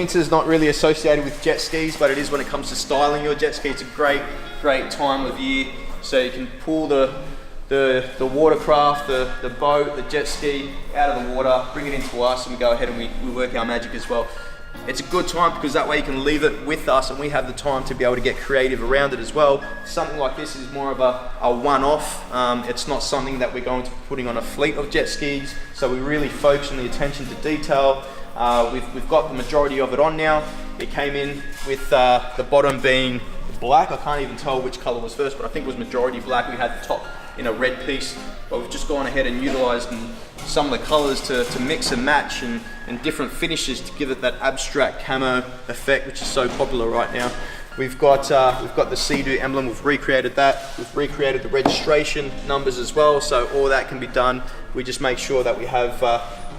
winter's not really associated with jet skis, but it is when it comes to styling your jet ski. It's a great time of year. So you can pull the watercraft, the boat, the jet ski out of the water, bring it into us, and we go ahead and we work our magic as well. It's a good time because that way you can leave it with us and we have the time to be able to get creative around it as well. Something like this is more of a one-off. It's not something that we're going to be putting on a fleet of jet skis, so we really focus on the attention to detail. We've got the majority of it on now. It came in with the bottom being black. I can't even tell which color was first, but I think it was majority black. We had the top in a red piece, but we've just gone ahead and utilized some of the colors to mix and match and different finishes to give it that abstract camo effect, which is so popular right now. We've got the SEADOO emblem. We've recreated that. We've recreated the registration numbers as well, so all that can be done. We just make sure that we have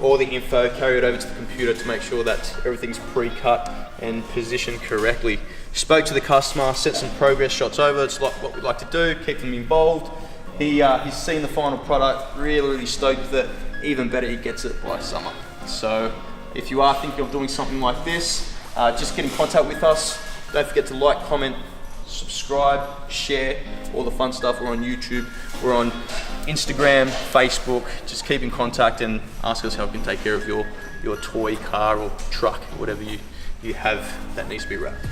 all the info carried over to the computer to make sure that everything's pre-cut and positioned correctly. Spoke to the customer, sent some progress shots over. It's like what we like to do, keep them involved. He's seen the final product, really stoked with it. Even better, he gets it by summer. So if you are thinking of doing something like this, just get in contact with us. Don't forget to like, comment, subscribe, share, all the fun stuff. We're on YouTube, we're on Instagram, Facebook. Just keep in contact and ask us how we can take care of your toy, car or truck, whatever you have that needs to be wrapped.